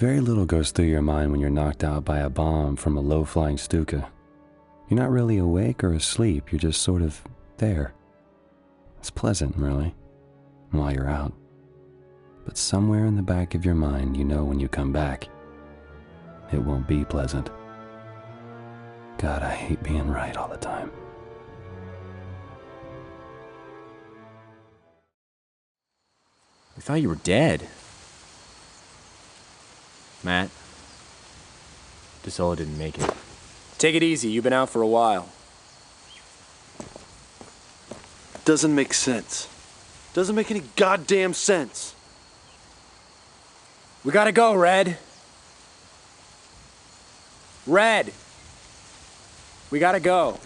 Very little goes through your mind when you're knocked out by a bomb from a low-flying Stuka. You're not really awake or asleep, you're just sort of there. It's pleasant, really, while you're out. But somewhere in the back of your mind, you know when you come back, it won't be pleasant. God, I hate being right all the time. We thought you were dead. Matt. DeSola didn't make it. Take it easy, you've been out for a while. Doesn't make sense. Doesn't make any goddamn sense. We gotta go, Red. Red! We gotta go.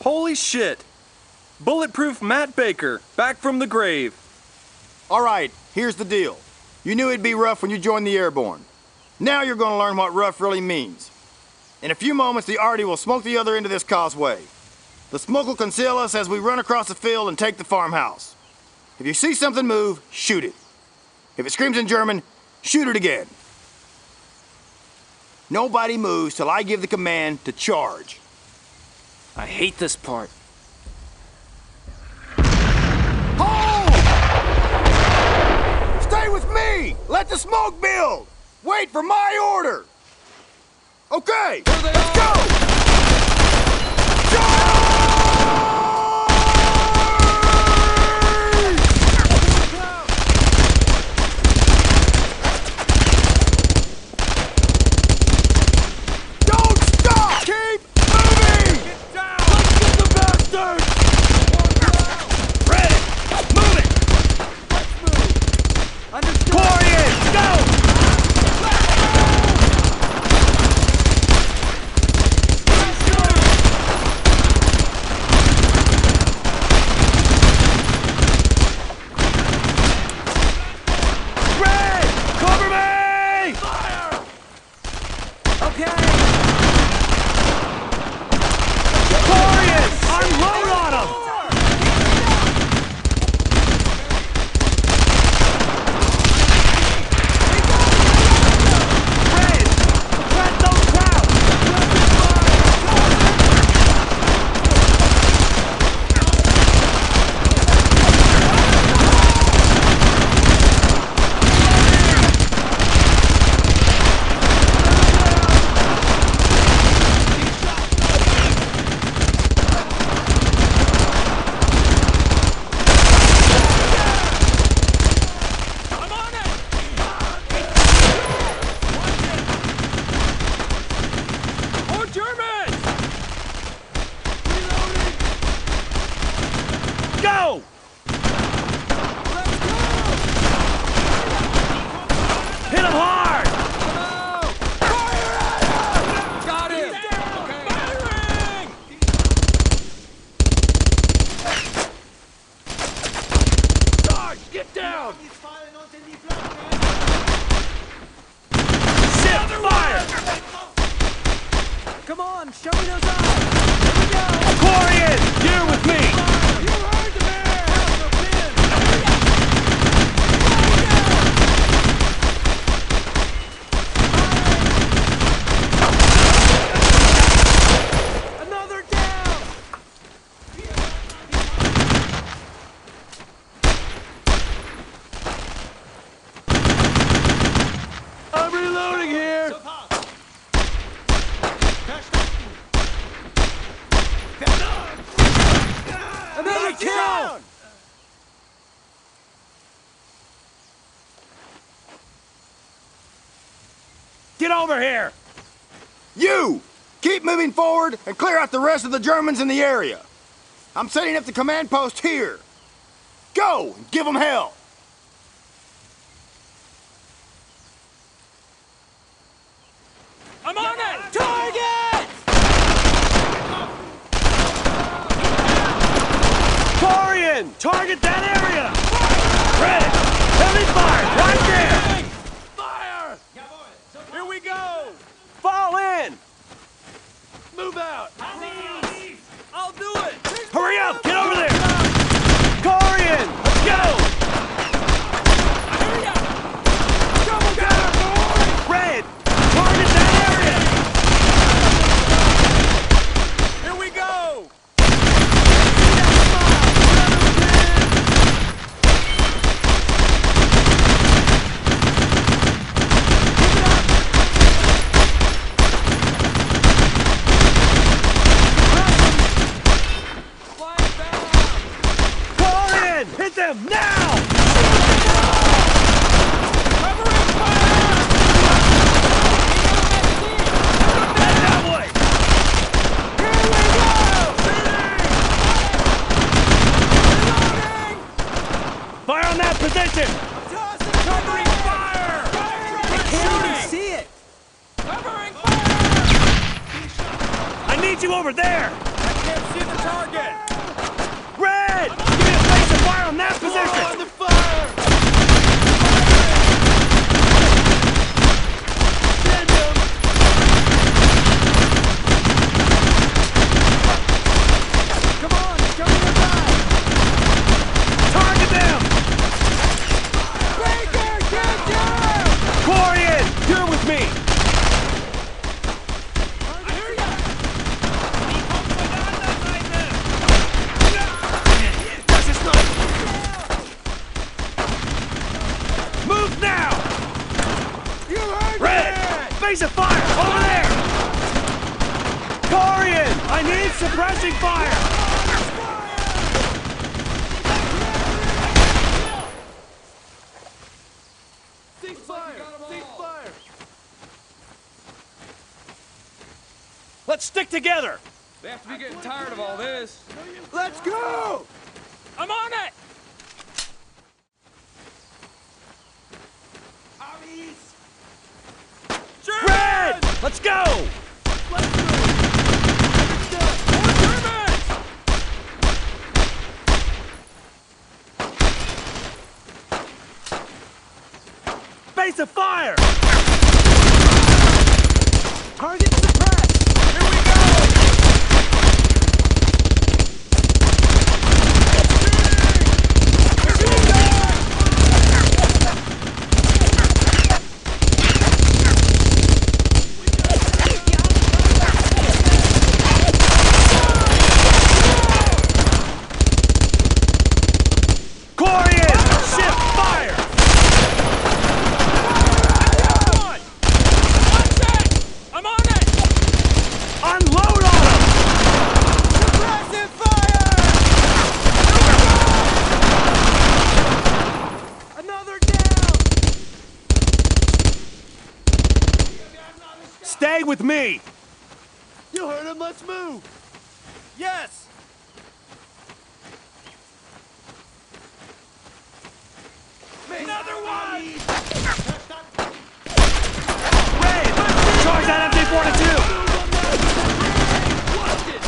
Holy shit! Bulletproof Matt Baker, back from the grave. All right, here's the deal. You knew it'd be rough when you joined the Airborne. Now you're gonna learn what rough really means. In a few moments, the Arty will smoke the other end of this causeway. The smoke will conceal us as we run across the field and take the farmhouse. If you see something move, shoot it. If it screams in German, shoot it again. Nobody moves till I give the command to charge. I hate this part. Hold! Stay with me! Let the smoke build! Wait for my order! Okay, let's go! Don't stop! Keep moving! Get down! Let's get the bastards! Ready! Move it! Let's move! Understood! Warriors, go! Come on, show me those eyes! Here we go! Aquarius, you're with me! You heard the man! Another down! I'm reloading here! Another kill! Get over here! You! Keep moving forward and clear out the rest of the Germans in the area. I'm setting up the command post here. Go and give them hell! I'm on it! Target! Corian! Target that area! Red! Heavy fire! Right there! Fire! Here we go! Fall in! Move out! I'll do it! Hurry up! Get over there! Corian! Let's go! Double down, boy! Red! Target that area! Here we go! Corian! Hit them now! That way! Fire on that position! Covering fire! I can't even see it! Covering fire! I need you over there! I can't see the target! Red! Give me a place to fire on that position! On the fire! Send him! Come on, show me the side! Target them! Baker, get down! Corian! You're with me! I hear ya! Das ist not... Move now! You heard Red! me! Base of fire! Over there! Corian! I need suppressing fire! Cease fire! Cease fire! Let's stick together! They have to be getting tired of all this. Let's go! I'm on it! Red! Let's go! Let's go! More Germans! Base of fire! Target suppressed! Here we go! Corian! Shift fire! I'm on it! Unload on them! Suppressive fire! Another down! Stay with me! You heard him, let's move! Yes! Another one! Red! Charge that MT-42! Watch it!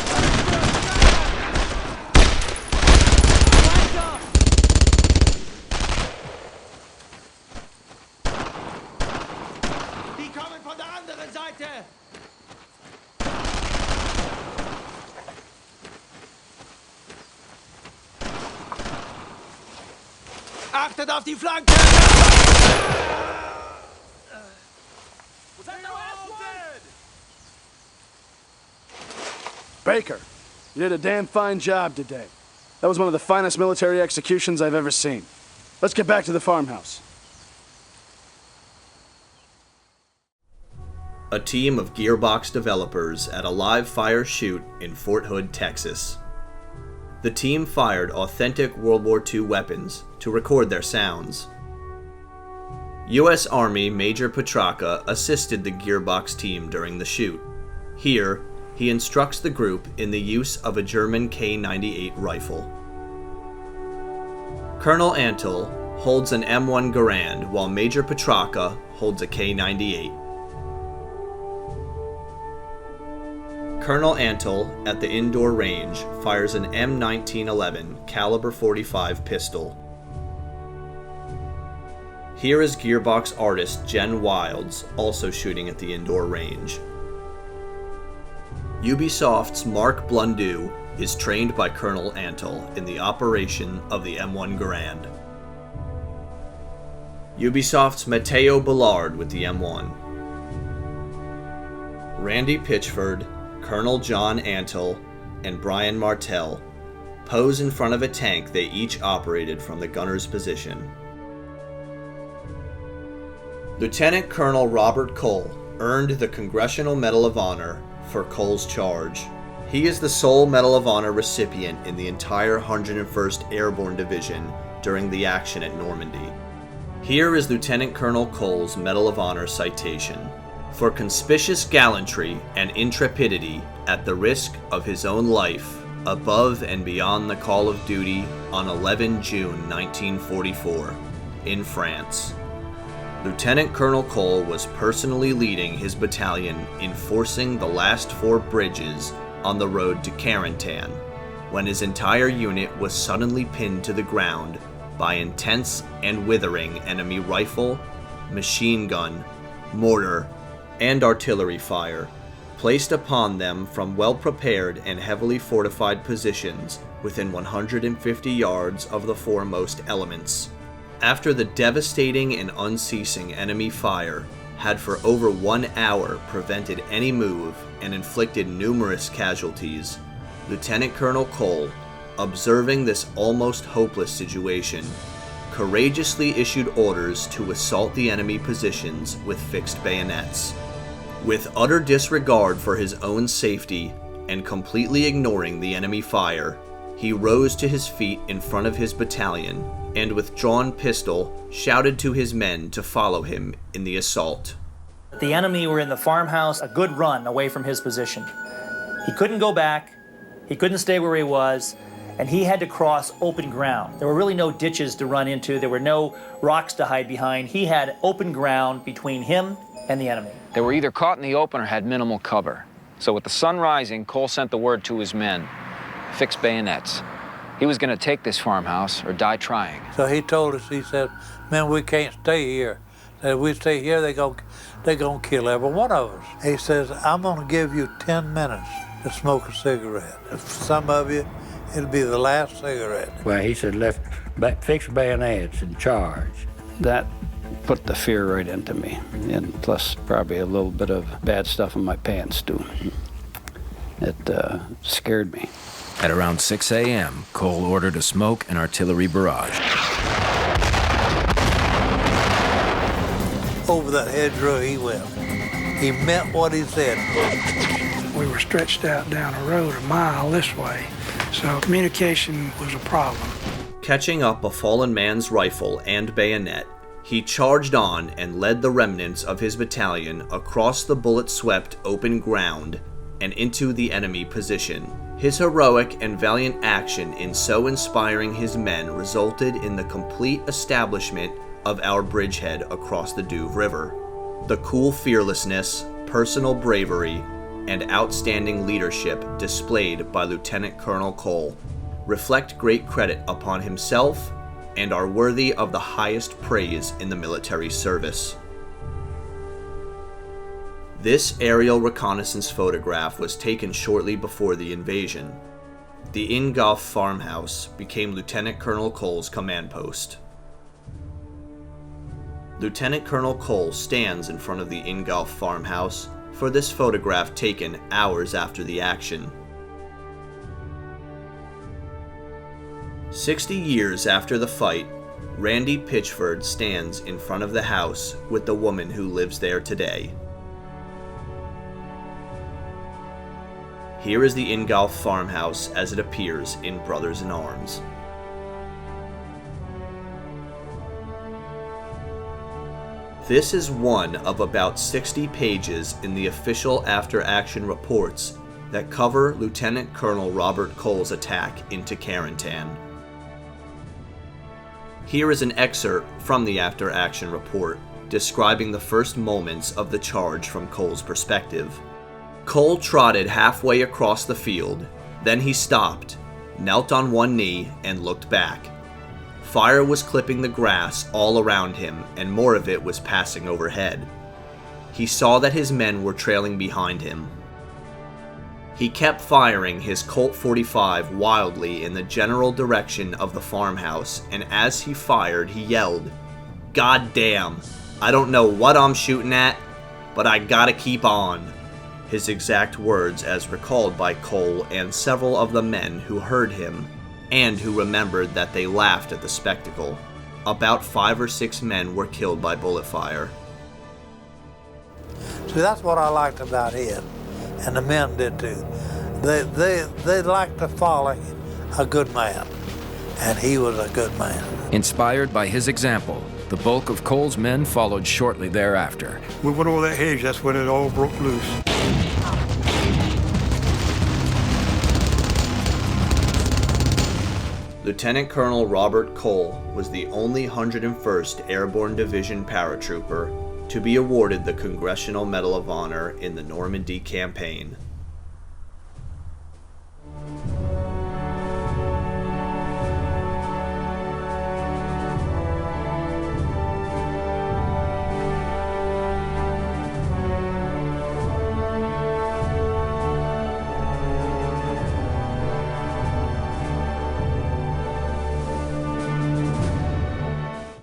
Lights up! Die kommen von der anderen Seite! Achtet auf die Flanke! Was that the last one? Baker, you did a damn fine job today. That was one of the finest military executions I've ever seen. Let's get back to the farmhouse. A team of Gearbox developers at a live fire shoot in Fort Hood, Texas. The team fired authentic World War II weapons to record their sounds. U.S. Army Major Petraka assisted the Gearbox team during the shoot. Here, he instructs the group in the use of a German K98 rifle. Colonel Antle holds an M1 Garand while Major Petraka holds a K98. Colonel Antle, at the indoor range, fires an M1911 caliber .45 pistol. Here is gearbox artist Jen Wilds, also shooting at the indoor range. Ubisoft's Mark Blundu is trained by Colonel Antle in the operation of the M1 Garand. Ubisoft's Matteo Ballard with the M1. Randy Pitchford, Colonel John Antle, and Brian Martell pose in front of a tank they each operated from the gunner's position. Lieutenant Colonel Robert Cole earned the Congressional Medal of Honor for Cole's charge. He is the sole Medal of Honor recipient in the entire 101st Airborne Division during the action at Normandy. Here is Lieutenant Colonel Cole's Medal of Honor citation. For conspicuous gallantry and intrepidity at the risk of his own life, above and beyond the call of duty on 11 June 1944, in France. Lieutenant Colonel Cole was personally leading his battalion in forcing the last 4 bridges on the road to Carentan, when his entire unit was suddenly pinned to the ground by intense and withering enemy rifle, machine gun, mortar, and artillery fire, placed upon them from well-prepared and heavily fortified positions within 150 yards of the foremost elements. After the devastating and unceasing enemy fire had for over 1 hour prevented any move and inflicted numerous casualties, Lieutenant Colonel Cole, observing this almost hopeless situation, courageously issued orders to assault the enemy positions with fixed bayonets. With utter disregard for his own safety and completely ignoring the enemy fire, he rose to his feet in front of his battalion and with drawn pistol shouted to his men to follow him in the assault. The enemy were in the farmhouse, a good run away from his position. He couldn't go back, he couldn't stay where he was, and he had to cross open ground. There were really no ditches to run into, there were no rocks to hide behind. He had open ground between him and the enemy. They were either caught in the open or had minimal cover. So with the sun rising, Cole sent the word to his men, fix bayonets. He was going to take this farmhouse or die trying. So he told us, he said, man, we can't stay here. If we stay here, they're gonna kill every one of us. He says, I'm gonna give you 10 minutes to smoke a cigarette. For some of you, it'll be the last cigarette. Well, he said, fix bayonets and charge. That put the fear right into me, and plus probably a little bit of bad stuff in my pants too. It scared me. At around 6 a.m., Cole ordered a smoke and artillery barrage. Over that hedgerow he went. He meant what he said. We were stretched out down a road a mile this way, so communication was a problem. Catching up a fallen man's rifle and bayonet, he charged on and led the remnants of his battalion across the bullet-swept open ground and into the enemy position. His heroic and valiant action in so inspiring his men resulted in the complete establishment of our bridgehead across the Douve River. The cool fearlessness, personal bravery, and outstanding leadership displayed by Lieutenant Colonel Cole reflect great credit upon himself and are worthy of the highest praise in the military service. This aerial reconnaissance photograph was taken shortly before the invasion. The Ingolf farmhouse became Lieutenant Colonel Cole's command post. Lieutenant Colonel Cole stands in front of the Ingolf farmhouse for this photograph taken hours after the action. 60 years after the fight, Randy Pitchford stands in front of the house with the woman who lives there today. Here is the Ingolf farmhouse as it appears in Brothers in Arms. This is one of about 60 pages in the official after-action reports that cover Lieutenant Colonel Robert Cole's attack into Carentan. Here is an excerpt from the after-action report describing the first moments of the charge from Cole's perspective. Cole trotted halfway across the field, then he stopped, knelt on one knee, and looked back. Fire was clipping the grass all around him, and more of it was passing overhead. He saw that his men were trailing behind him. He kept firing his Colt 45 wildly in the general direction of the farmhouse, and as he fired, he yelled, "God damn, I don't know what I'm shooting at, but I gotta keep on." His exact words as recalled by Cole and several of the men who heard him and who remembered that they laughed at the spectacle. About 5 or 6 men were killed by bullet fire. See, that's what I liked about him, and the men did too. They liked to follow a good man, and he was a good man. Inspired by his example, the bulk of Cole's men followed shortly thereafter. We went over that hedge, that's when it all broke loose. Lieutenant Colonel Robert Cole was the only 101st Airborne Division paratrooper to be awarded the Congressional Medal of Honor in the Normandy Campaign.